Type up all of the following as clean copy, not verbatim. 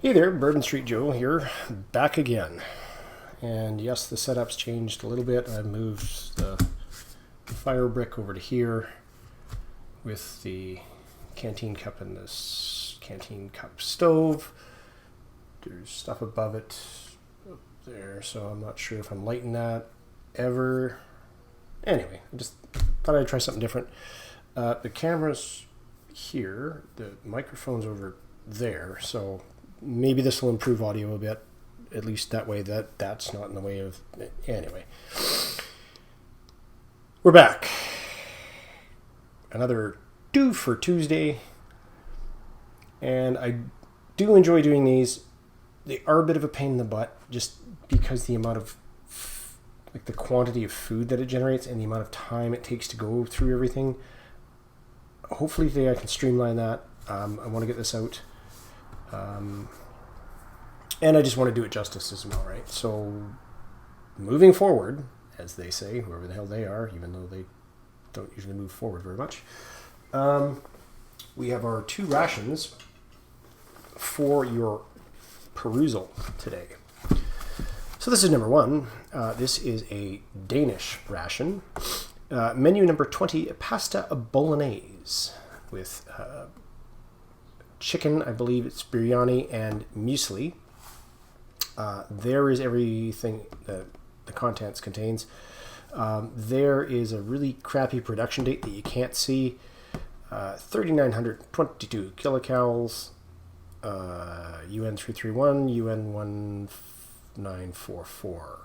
Hey there, Bourbon Street Joe here, back again. And yes, the setup's changed a little bit. I moved the fire brick over to here with the canteen cup and this canteen cup stove. There's stuff above it up there, so I'm not sure if I'm lighting that ever. Anyway, I just thought I'd try something different. The camera's here, the microphone's over there, so maybe this will improve audio a bit, at least that way that's not in the way of... Anyway, we're back. Another Twofer Tuesday, and I do enjoy doing these. They are a bit of a pain in the butt, just because the amount of, the quantity of food that it generates and the amount of time it takes to go through everything. Hopefully today I can streamline that. I want to get this out. And I just want to do it justice as well, right? So, moving forward, as they say, whoever the hell they are, even though they don't usually move forward very much, we have our 2 rations for your perusal today. So this is number 1. This is a Danish ration. Menu number 20, pasta bolognese with chicken, I believe it's biryani, and muesli. There is everything that the contents contains. There is a really crappy production date that you can't see. 3,922 kilocalories, UN 331, UN 1944.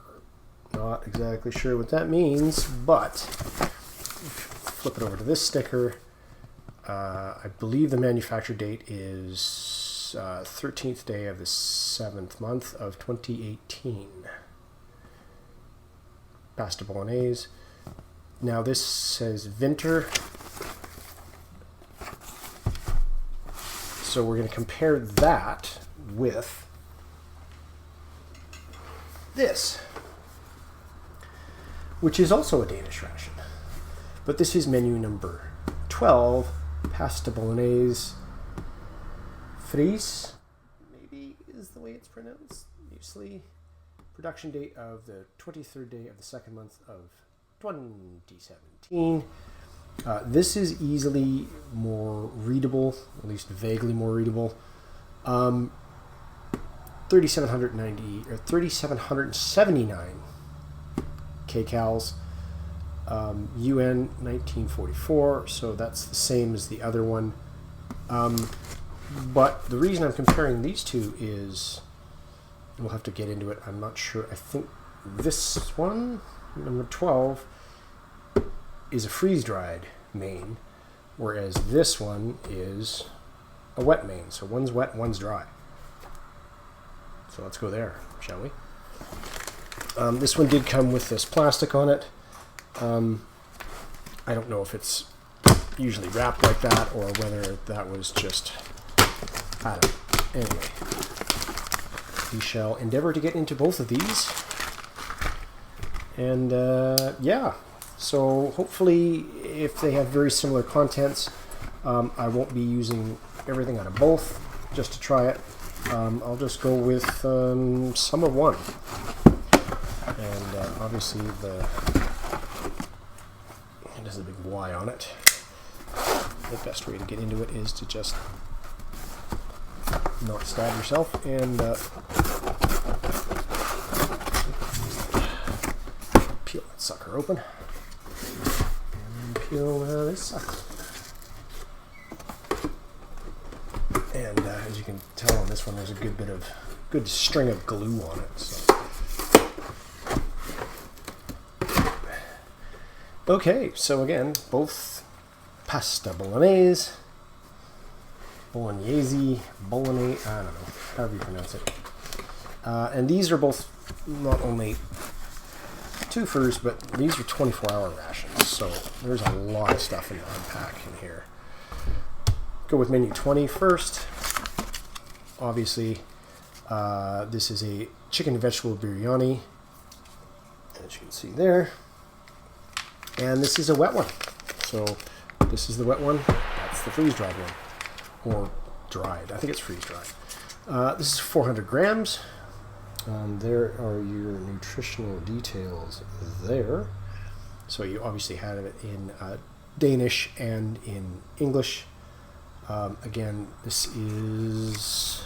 Not exactly sure what that means, but flip it over to this sticker. I believe the manufacture date is 13th day of the 7th month of 2018. Pasta bolognese. Now this says Winter. So we're going to compare that with this, which is also a Danish ration. But this is menu number 12, pasta bolognese fries, maybe is the way it's pronounced, muesli. Production date of the 23rd day of the 2nd month of 2017. This is easily more readable, at least vaguely more readable. 3,790 or 3,779 kcals. UN 1944, so that's the same as the other one. But the reason I'm comparing these two is, we'll have to get into it, I'm not sure, I think this one, number 12, is a freeze-dried main, whereas this one is a wet main. So one's wet, one's dry. So let's go there, shall we? This one did come with this plastic on it. I don't know if it's usually wrapped like that or whether that was just, I don't know. Anyway, we shall endeavor to get into both of these. And yeah, so hopefully if they have very similar contents, I won't be using everything out of both just to try it. I'll just go with some of one. And obviously it has a big Y on it. The best way to get into it is to just not stab yourself and peel that sucker open. And peel this sucker. And as you can tell on this one, there's a good string of glue on it. So. Okay, so again, both pasta bolognese, I don't know, however you pronounce it. And these are both not only twofers, but these are 24-hour rations, so there's a lot of stuff in the unpack in here. Go with menu 20 first. Obviously, this is a chicken and vegetable biryani, as you can see there. And this is a wet one. So this is the wet one. That's the freeze-dried one. Or dried. I think it's freeze-dried. This is 400 grams. There are your nutritional details there. So you obviously have it in Danish and in English. Again, this is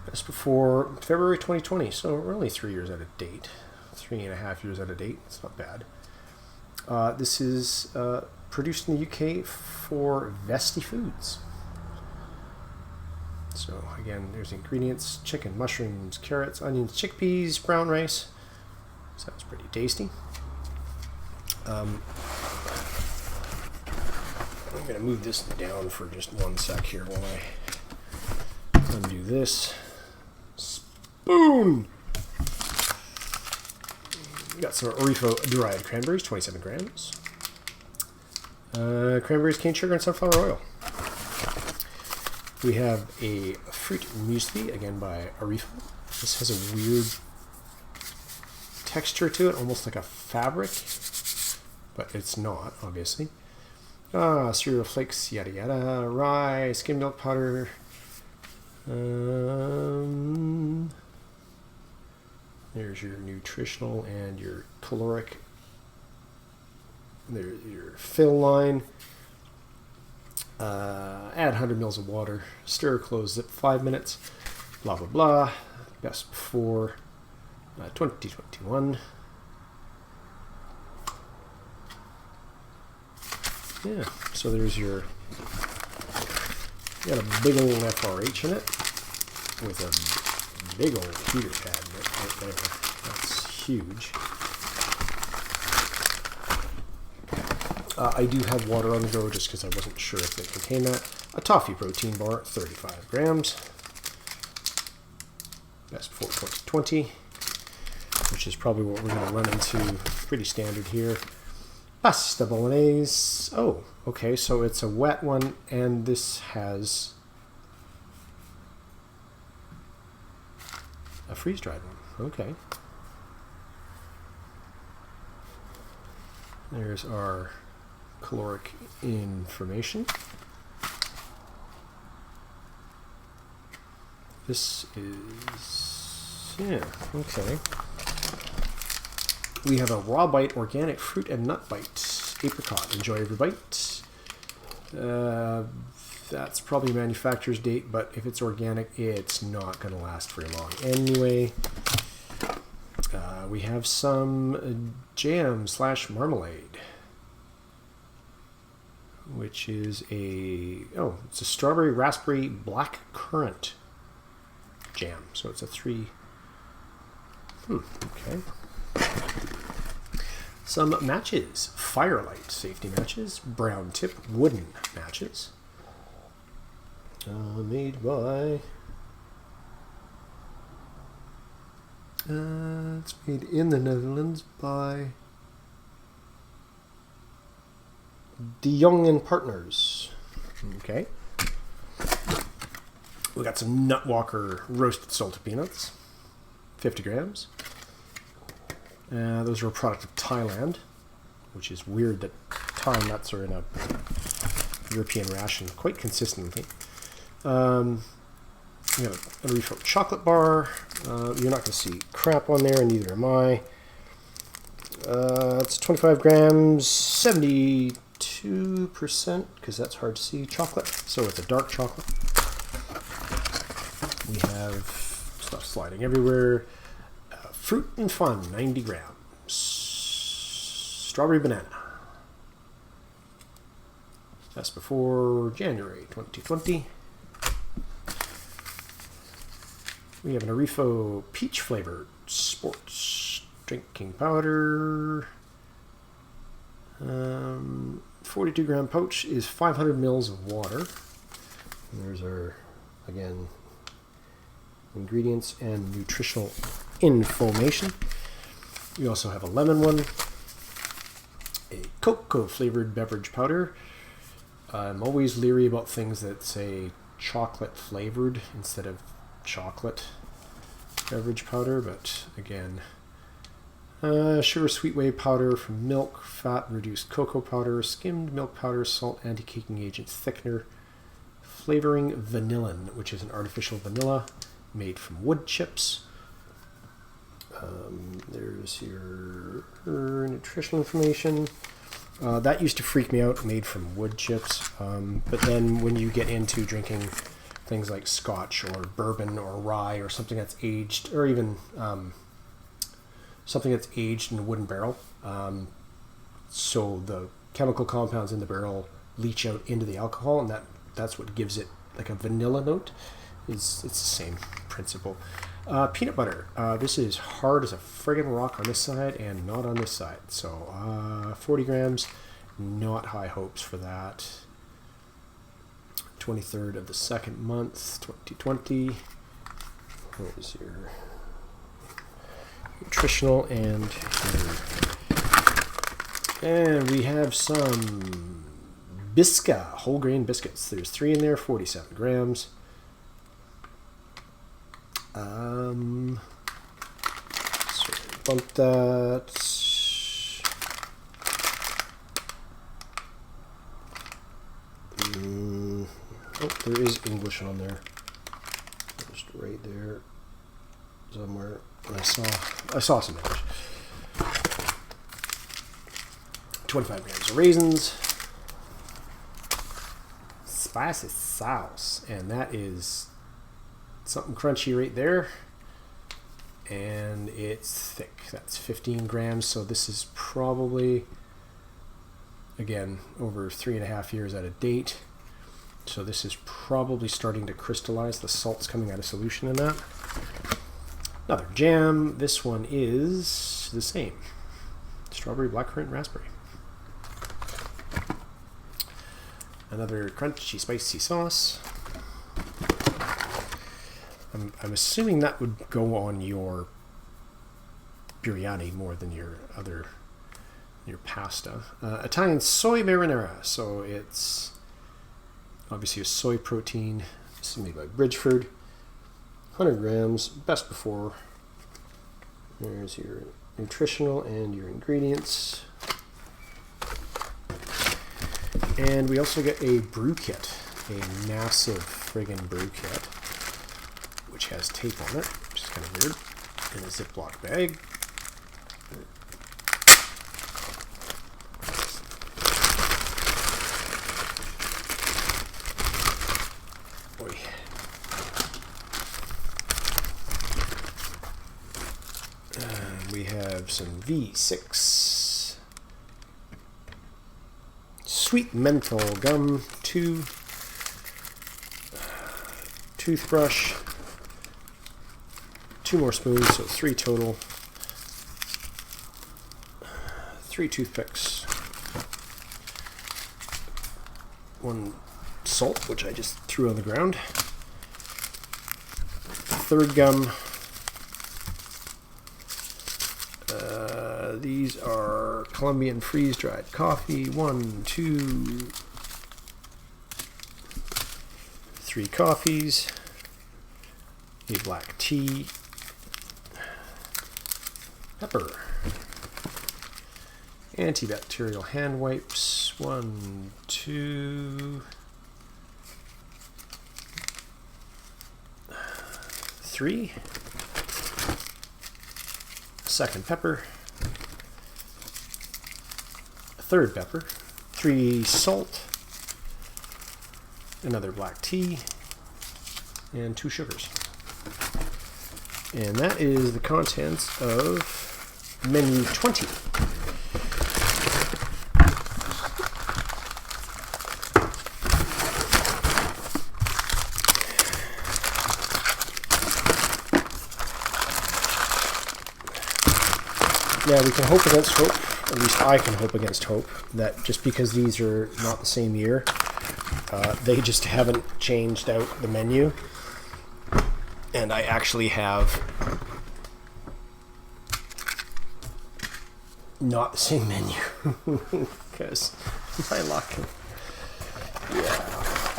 just before February 2020, so we're only 3 years out of date. 3.5 years out of date. It's not bad. This is produced in the UK for Vesti Foods. So again, there's the ingredients: chicken, mushrooms, carrots, onions, chickpeas, brown rice. Sounds pretty tasty. I'm going to move this down for just one sec here while I undo this. Spoon! We got some Orifo dried cranberries, 27 grams. Cranberries, cane sugar, and sunflower oil. We have a fruit muesli, again by Orifo. This has a weird texture to it, almost like a fabric, but it's not, obviously. Cereal flakes, yada yada, rye, skim milk powder. There's your nutritional and your caloric. There's your fill line. Add 100 mils of water. Stir, close, zip 5 minutes. Blah, blah, blah. Best before 2021. Yeah, so there's your, got a big old FRH in it with a big old heater pad in it right there. That's huge. I do have water on the go just because I wasn't sure if they contain that. A toffee protein bar, 35 grams. That's before 2020, which is probably what we're going to run into. Pretty standard here. Pasta bolognese. Oh, okay, so it's a wet one, and this has a freeze-dried one. Okay. There's our caloric information. This is, yeah, okay. We have a raw bite, organic fruit and nut bite, apricot. Enjoy every bite. That's probably manufacturer's date, but if it's organic, it's not going to last very long. Anyway, we have some jam / marmalade, which is it's a strawberry, raspberry, black currant jam. So it's a 3. Okay. Some matches. Firelight safety matches. Brown tip wooden matches. Made by... it's made in the Netherlands by De Jong and Partners. Okay. We got some Nutwalker roasted salted peanuts. 50 grams. Those are a product of Thailand, which is weird that Thai nuts are in a European ration quite consistently. We have a Orifo chocolate bar. You're not going to see crap on there, and neither am I. It's 25 grams, 72%, because that's hard to see, chocolate. So it's a dark chocolate. We have stuff sliding everywhere. Fruit and Fun, 90 grams. Strawberry banana. That's before January 2020. We have an Orifo peach flavored sports drinking powder. 42 gram pouch is 500 mils of water. And there's our, again, ingredients and nutritional information. We also have a lemon one, a cocoa flavored beverage powder. I'm always leery about things that say chocolate flavored instead of chocolate beverage powder, but again, sugar sweet whey powder from milk, fat reduced cocoa powder, skimmed milk powder, salt, anti-caking agent, thickener, flavoring vanillin, which is an artificial vanilla made from wood chips. There's your nutritional information. That used to freak me out, made from wood chips. But then when you get into drinking things like scotch or bourbon or rye or something that's aged, or even something that's aged in a wooden barrel, so the chemical compounds in the barrel leach out into the alcohol, and that's what gives it like a vanilla note. It's the same principle. Peanut butter. This is hard as a friggin' rock on this side and not on this side. So 40 grams, not high hopes for that. 23rd of the second month, 2020. Where's your nutritional and we have some Bisca whole grain biscuits. There's 3 in there, 47 grams. Sorry, bump that. Oh, there is English on there. Just right there somewhere. I saw some English. 25 grams of raisins. Spicy sauce, and that is something crunchy right there, and it's thick. That's 15 grams. So this is probably, again, over 3.5 years out of date. So this is probably starting to crystallize. The salt's coming out of solution in that. Another jam. This one is the same. Strawberry, blackcurrant, raspberry. Another crunchy, spicy sauce. I'm assuming that would go on your biryani more than your pasta. Italian soy marinara. So it's obviously a soy protein. This is made by Bridgeford. 100 grams. Best before. There's your nutritional and your ingredients. And we also get a brew kit, a massive friggin' brew kit, which has tape on it, which is kind of weird, in a Ziploc bag. Boy. We have some V6. Sweet menthol gum, 2 toothbrush, 2 more spoons, so 3 total, 3 toothpicks, 1 salt, which I just threw on the ground, 3rd gum. These are Colombian freeze-dried coffee. 1, 2, 3 coffees. A black tea. Pepper. Antibacterial hand wipes. 1, 2, 3. Second pepper. 3rd pepper, 3 salt, another black tea, and 2 sugars. And that is the contents of menu 20. Yeah, we can hope against hope. At least I can hope against hope that just because these are not the same year, they just haven't changed out the menu. And I actually have not the same menu. Because my luck. Yeah.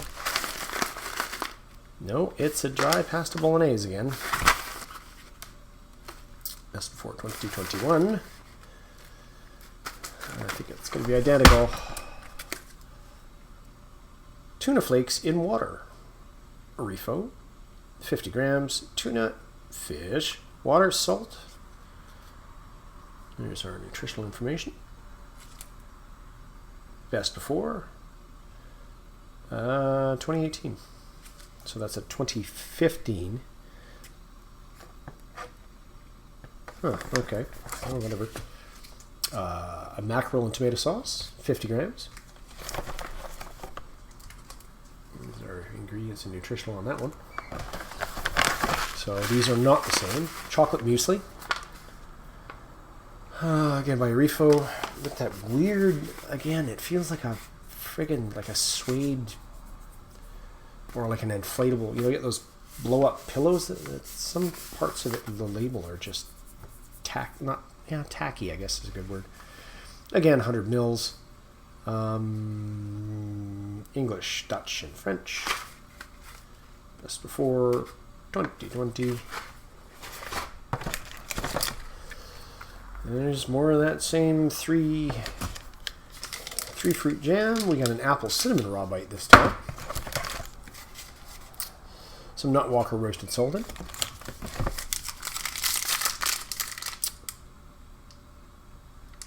No, it's a dry pasta bolognese again. Best before 2021. I think it's going to be identical. tuna flakes in water. Refo, 50 grams. Tuna, fish, water, salt. There's our nutritional information. Best before, 2018. So that's a 2015. Huh, okay. Oh, whatever. A mackerel and tomato sauce, 50 grams. These are ingredients and nutritional on that one. So these are not the same. Chocolate muesli. Again by Refo. With that weird, again, it feels like a friggin' like a suede or like an inflatable. You know, you get those blow up pillows. That some parts of it, the label are just tacky, I guess is a good word. Again, 100 mils. English, Dutch, and French. Best before 2020. There's more of that same three fruit jam. We got an apple cinnamon raw bite this time. Some Nut Walker roasted sultan.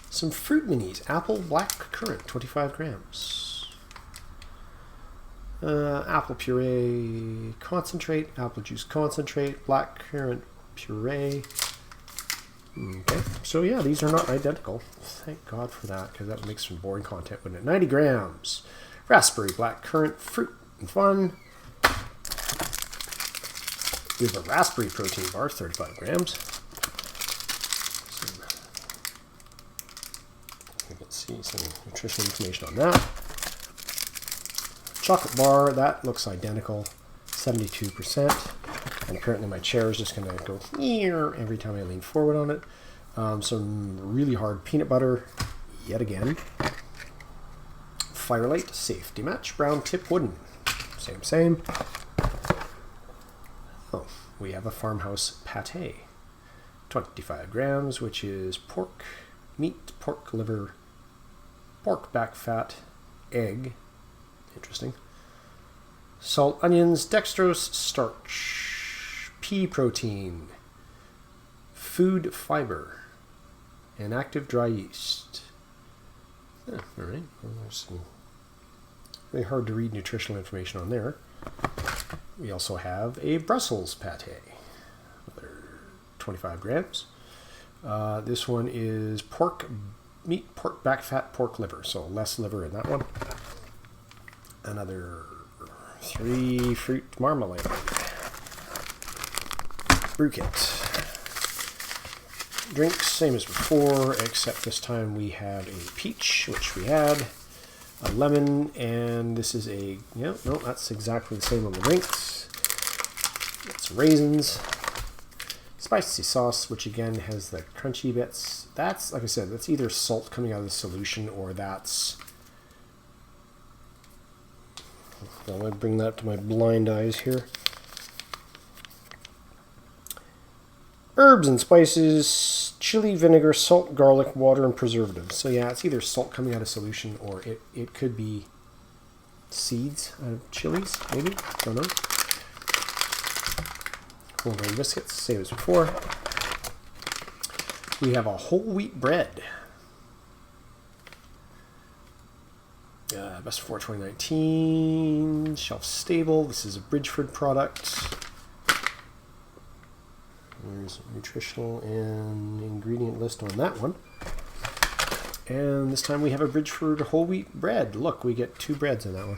Some fruit minis. Apple black currant, 25 grams. Apple puree concentrate, apple juice concentrate, black currant puree. Okay, so yeah, these are not identical. Thank God for that, because that would make some boring content, wouldn't it? 90 grams. Raspberry black currant fruit and fun. We have a raspberry protein bar, 35 grams. Let's see some nutritional information on that. Chocolate bar, that looks identical, 72%. And apparently my chair is just going to go every time I lean forward on it. Some really hard peanut butter, yet again. Firelight, safety match, brown tip wooden. Same. Oh, we have a farmhouse pate. 25 grams, which is pork, meat, pork liver, pork back fat, egg. Interesting. Salt, onions, dextrose, starch, pea protein, food fiber, and active dry yeast. Yeah, all right. Well, there's some really hard to read nutritional information on there. We also have a Brussels pate, another 25 grams. This one is pork, meat, pork back fat, pork liver, so less liver in that one. Another 3 fruit marmalade. Brew kit. Drinks, same as before, except this time we have a peach, which we had, a lemon, and this is a, no, that's exactly the same on the drinks. It's raisins. Spicy sauce, which again has the crunchy bits. That's, like I said, that's either salt coming out of the solution or that's... I'm going to bring that to my blind eyes here. Herbs and spices, chili, vinegar, salt, garlic, water, and preservatives. So yeah, it's either salt coming out of solution or it could be seeds out of chilies, maybe. Don't know. Whole grain biscuits, same as before. We have a whole wheat bread. Best before 2019, shelf stable. This is a Bridgeford product. There's a nutritional and ingredient list on that one. And this time we have a Bridgeford whole wheat bread. Look, we get 2 breads in that one.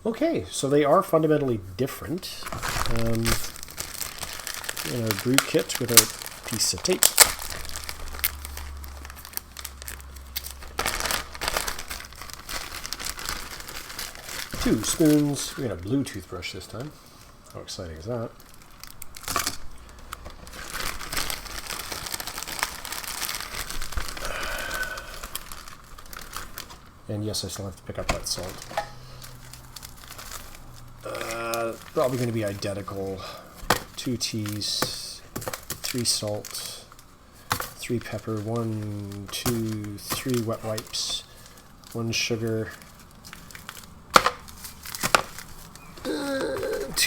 Okay, so they are fundamentally different. In our brew kit with our piece of tape. Two spoons. We got a blue toothbrush this time. How exciting is that? And yes, I still have to pick up that salt. Probably going to be identical. 2 teas, 3 salt, 3 pepper, 1, 2, 3 wet wipes, 1 sugar,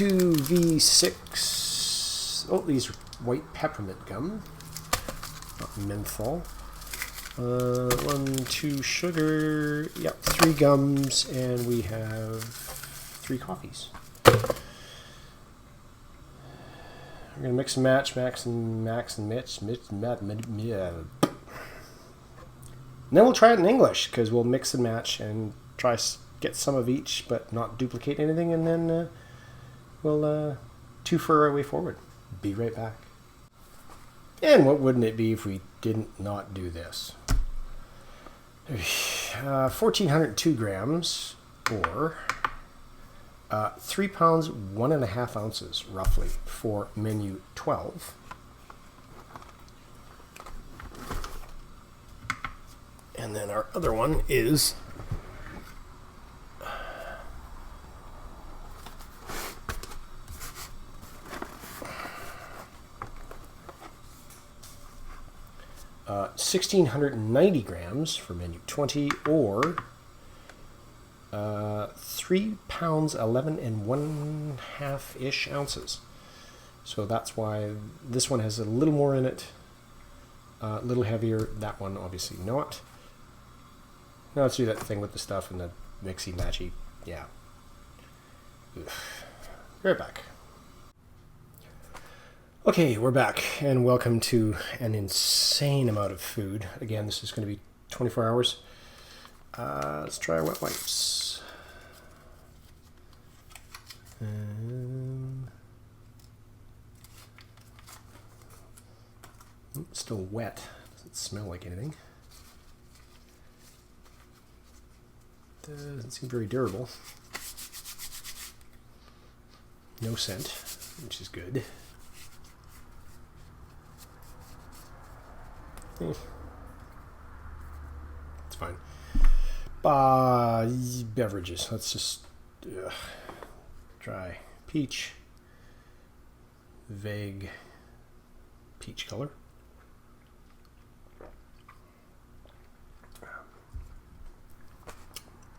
V6. Oh, these are white peppermint gum, not menthol. 1, 2 sugar. Yep, 3 gums, and we have 3 coffees. We're gonna mix and match, max and mix. And then we'll try it in English, because we'll mix and match and try get some of each, but not duplicate anything, and then we'll twofer our way forward. Be right back. And what wouldn't it be if we didn't not do this? 1,402 grams, or 3 pounds, 1.5 ounces, roughly, for menu 12. And then our other one is 1,690 grams for menu 20, or 3 pounds, 11.5-ish ounces. So that's why this one has a little more in it, a little heavier. That one obviously not. Now let's do that thing with the stuff and the mixy matchy. Yeah. Ugh. Right back. Okay, we're back, and welcome to an insane amount of food. Again, this is going to be 24 hours. Let's try our wet wipes. It's still wet. Doesn't smell like anything. Doesn't seem very durable. No scent, which is good. It's fine. Beverages. Let's just try peach. Vague peach color.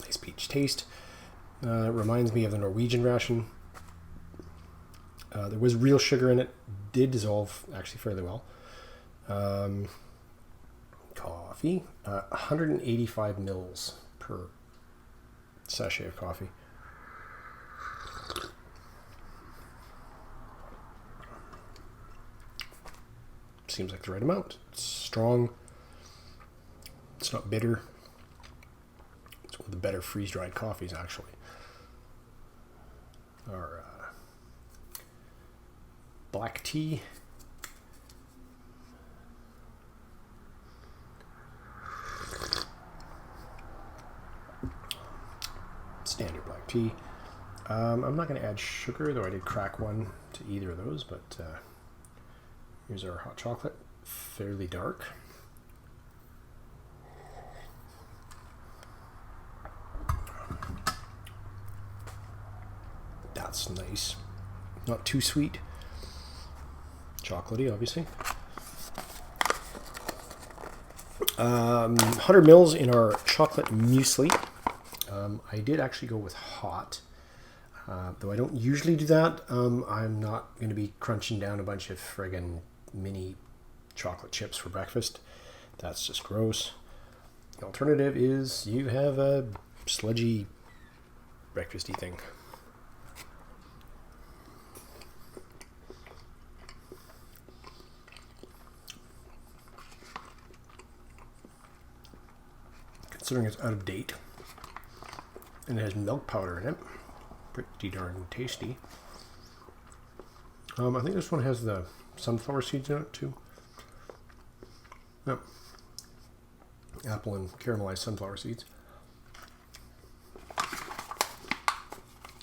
Nice peach taste. Reminds me of the Norwegian ration. There was real sugar in it. Did dissolve actually fairly well. Coffee, 185 mils per sachet of coffee. Seems like the right amount. It's strong. It's not bitter. It's one of the better freeze-dried coffees, actually. Our black tea. Standard black tea. I'm not going to add sugar, though I did crack one to either of those, but here's our hot chocolate. Fairly dark. That's nice. Not too sweet. Chocolatey, obviously. 100 mils in our chocolate muesli. I did actually go with hot, though I don't usually do that. I'm not going to be crunching down a bunch of friggin' mini chocolate chips for breakfast. That's just gross. The alternative is you have a sludgy breakfasty thing. Considering it's out of date. And it has milk powder in it. Pretty darn tasty. I think this one has the sunflower seeds in it too. Yep. Apple and caramelized sunflower seeds.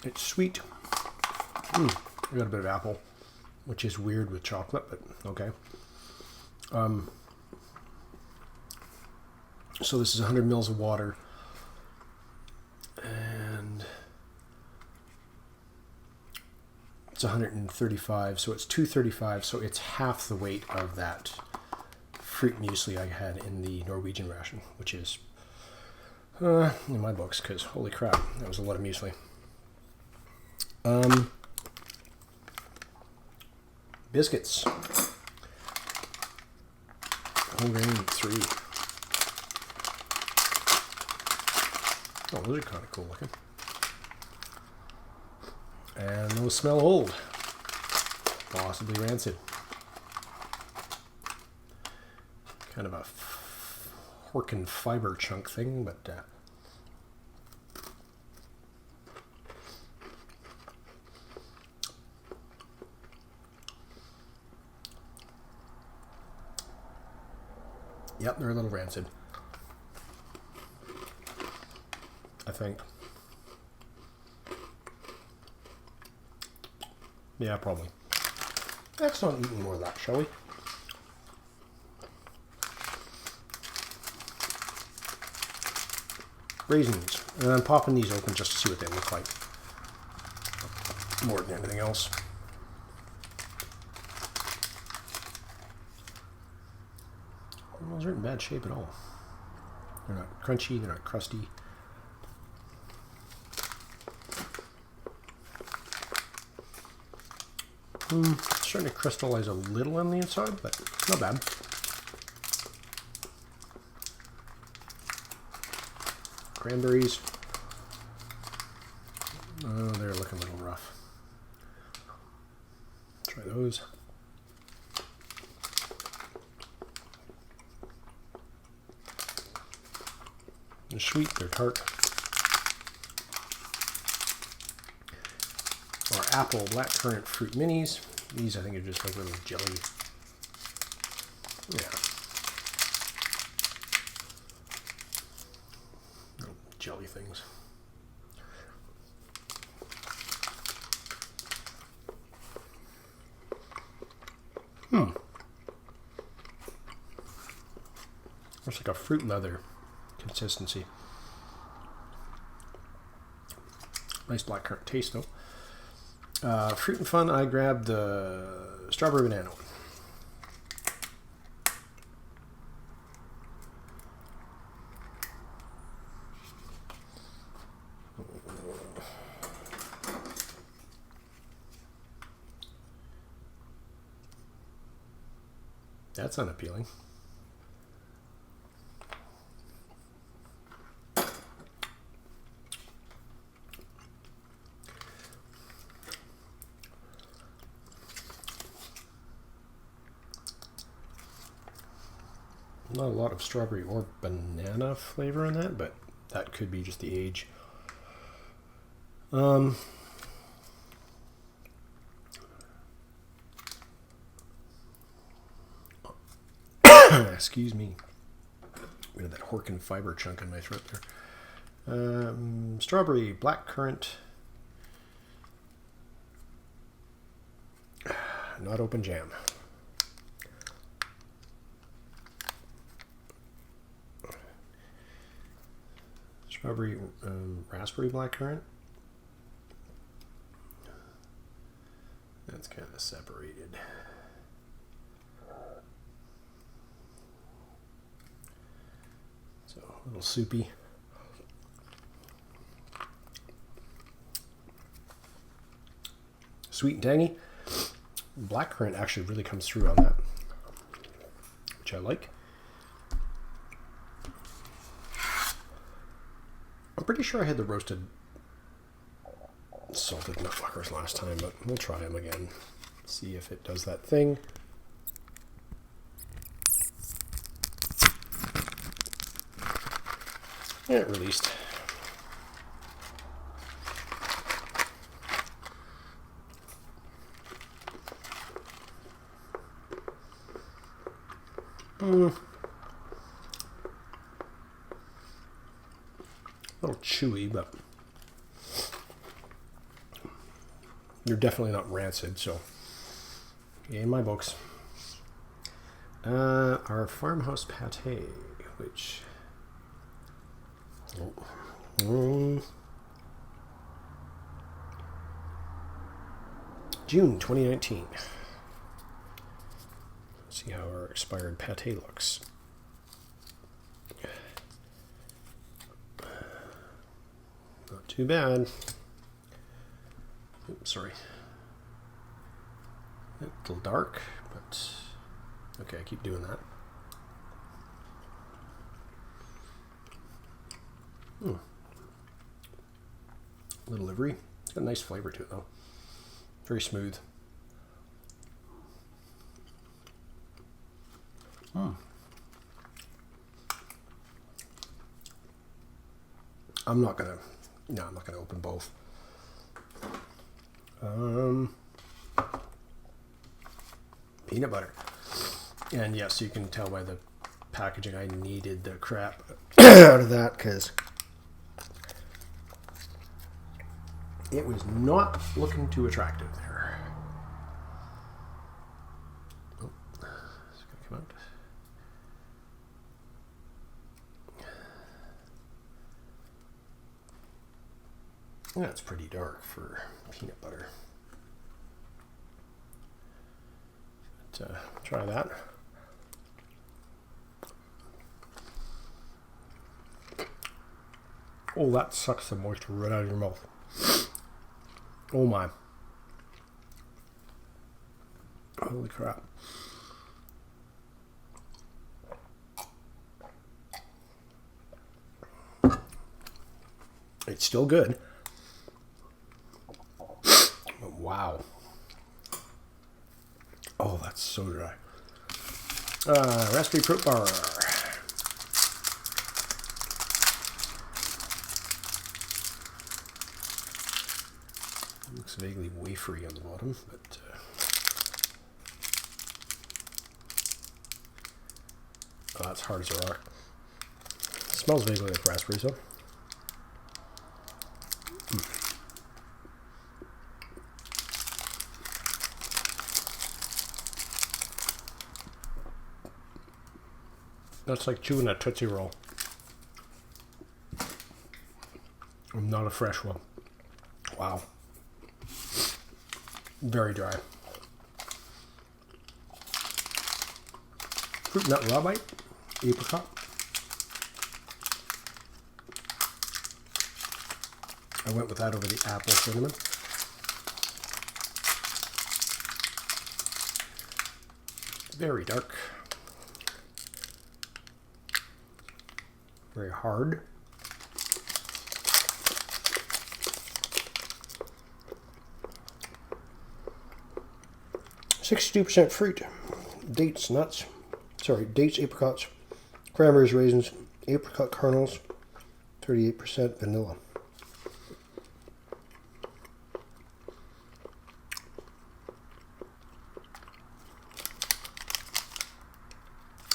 It's sweet. I got a bit of apple, which is weird with chocolate, but okay. So this is 100 mils of water. And it's 135, so it's 235, so it's half the weight of that fruit muesli I had in the Norwegian ration, which is in my books, because holy crap, that was a lot of muesli. Biscuits. Whole grain 3. Oh, those are kind of cool looking. And those smell old. Possibly rancid. Kind of a Horkin fiber chunk thing, but yep, they're a little rancid, I think. Yeah, probably. Let's not eat any more of that, shall we? Raisins. And I'm popping these open just to see what they look like. More than anything else. Those aren't in bad shape at all. They're not crunchy, they're not crusty. Starting to crystallize a little on the inside, but not bad. Cranberries. Oh, they're looking a little rough. Try those. They're sweet, they're tart. Or apple blackcurrant fruit minis. These I think are just like little jelly. Yeah. Little jelly things. Looks like a fruit leather consistency. Nice blackcurrant taste though. Fruit and Fun, I grabbed the strawberry banana one. That's unappealing. Not a lot of strawberry or banana flavor in that, but that could be just the age. Excuse me. We had that Horkin fiber chunk in my throat there. Strawberry, blackcurrant. Not open jam. Strawberry, raspberry blackcurrant. That's kind of separated. So a little soupy. Sweet and tangy. Blackcurrant actually really comes through on that, which I like. I'm pretty sure I had the roasted salted nut fuckers last time, but we'll try them again. See if it does that thing. Yeah, it released. A little chewy, but you're definitely not rancid, so in my books. Our farmhouse pate, which June 2019. Let's see how our expired pate looks. Not too bad. Oops, sorry. A little dark, but okay, I keep doing that. Little livery. It's got a nice flavor to it though. Very smooth. I'm not gonna open both. Peanut butter. And yes, you can tell by the packaging I needed the crap out of that because it was not looking too attractive there. Oh, it's gonna come out. That's pretty dark for peanut butter. But, try that. Oh, that sucks the moisture right out of your mouth. Oh my. Holy crap. It's still good. Wow. Oh, that's so dry. Raspberry fruit bar. Looks vaguely wafery on the bottom, but oh, that's hard as a rock. Smells vaguely like raspberries though. That's like chewing a Tootsie Roll. Not a fresh one. Wow. Very dry. Fruit nut raw bite. Apricot. I went with that over the apple cinnamon. Very dark. Very hard. %62% fruit. Dates, nuts. Sorry, dates, apricots, cranberries, raisins, apricot kernels. 38% vanilla.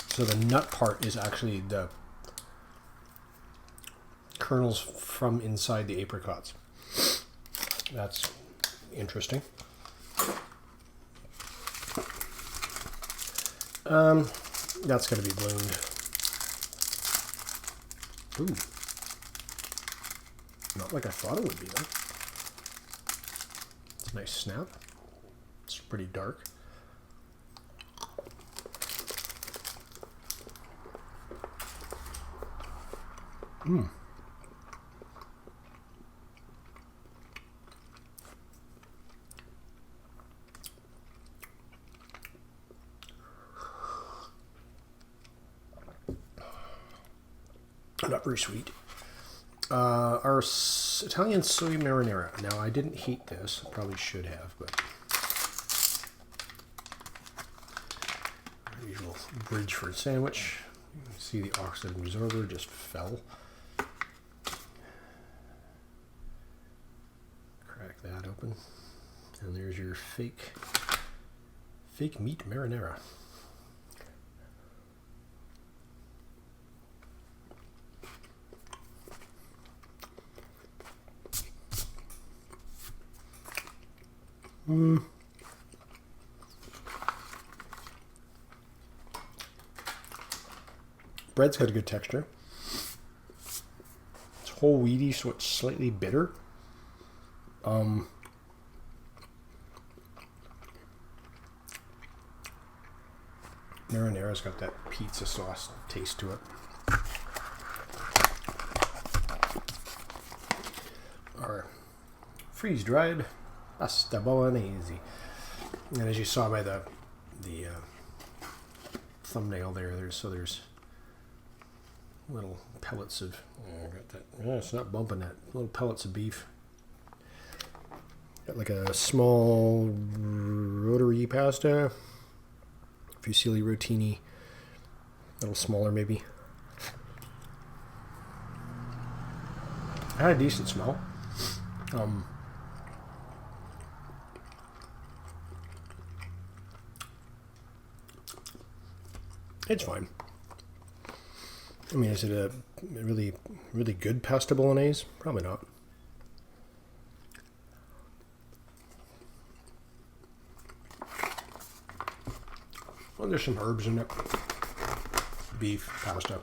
So the nut part is actually the kernels from inside the apricots. That's interesting. That's going to be bloomed. Ooh. Not like I thought it would be though. It's a nice snap. It's pretty dark. Not very sweet. Our Italian soy marinara. Now, I didn't heat this. I probably should have, but usual bridge for a sandwich. You can see the oxygen absorber just fell. Crack that open, and there's your fake meat marinara. Bread's got a good texture. It's whole wheaty, so it's slightly bitter. Marinara's got that pizza sauce taste to it. Our freeze-dried pasta bolognese. And as you saw by the thumbnail there's little pellets of, I got that, yeah, it's not bumping that, little pellets of beef. Got like a small rotary pasta, fusilli rotini, a little smaller maybe. Had a decent smell. It's fine. I mean, is it a really, really good pasta bolognese? Probably not. Well, there's some herbs in it. Beef, pasta.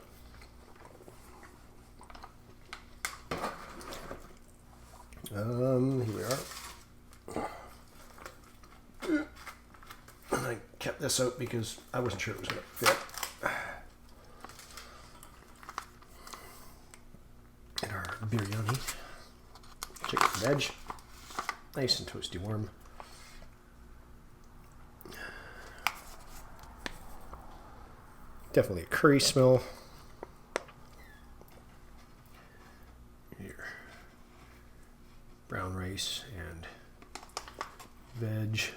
Here we are. And I kept this out because I wasn't sure it was going to fit. And our biryani. Chicken veg. Nice and toasty warm. Definitely a curry smell. Here. Brown rice and veg.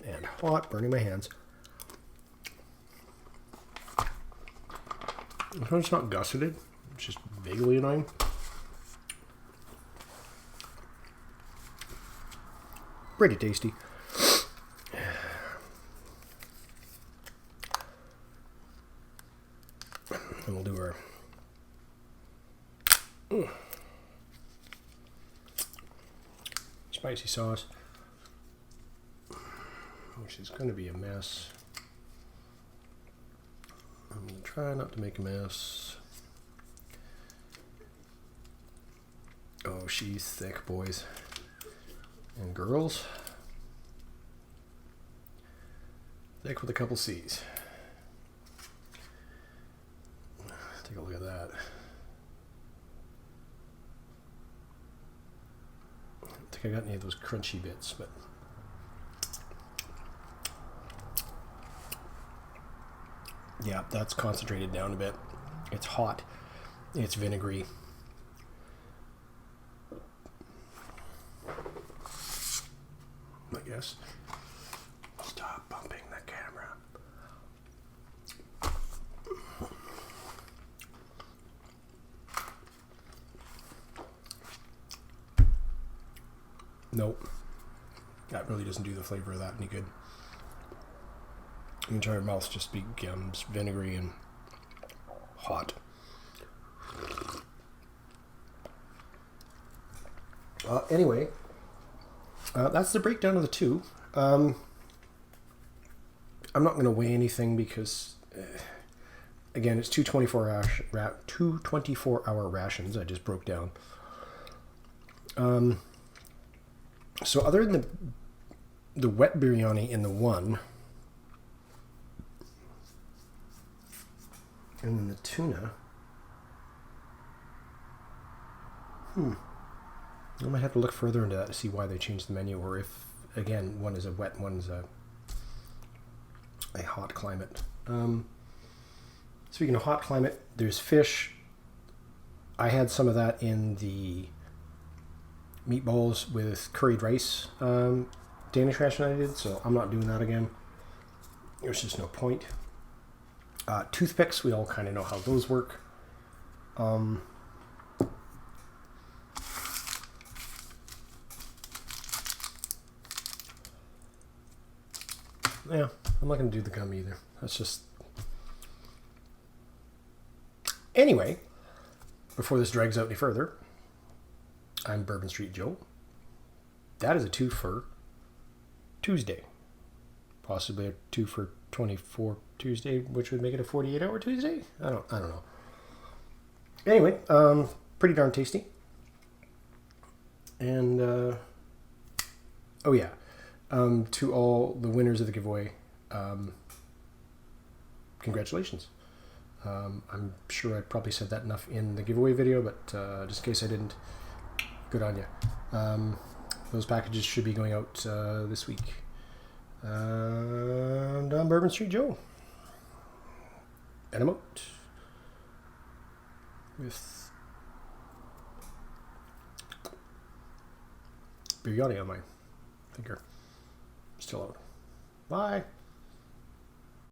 And hot, burning my hands. This one's not gusseted, it's just vaguely annoying. Pretty tasty. And we'll do our spicy sauce, which is going to be a mess. I'm going to try not to make a mess. Oh, she's thick, boys and girls. Thick with a couple C's. Take a look at that. I don't think I got any of those crunchy bits, but yeah, that's concentrated down a bit. It's hot. It's vinegary. I guess. Stop bumping the camera. Nope. That really doesn't do the flavor of that any good. The entire mouth just becomes vinegary and hot. Anyway, that's the breakdown of the two. I'm not going to weigh anything because, again, it's two 24-hour rations I just broke down. So other than the wet biryani in the one, and then the tuna, I might have to look further into that to see why they changed the menu, or if, again, one is a wet, one is a hot climate. Speaking of hot climate, there's fish. I had some of that in the meatballs with curried rice Danish ration I did, so I'm not doing that again. There's just no point. Toothpicks, we all kind of know how those work. Yeah, I'm not going to do the gum either. That's just... Anyway, before this drags out any further, I'm Bourbon Street Joe. That is a Twofer Tuesday. Possibly a Twofer 24 Tuesday, which would make it a 48-hour Tuesday? I don't know. Anyway, pretty darn tasty. And, oh yeah, to all the winners of the giveaway, congratulations. I'm sure I probably said that enough in the giveaway video, but just in case I didn't, good on you. Those packages should be going out this week. And I'm Bourbon Street Joe. And I'm out with Biryani on my finger. Still out. Bye.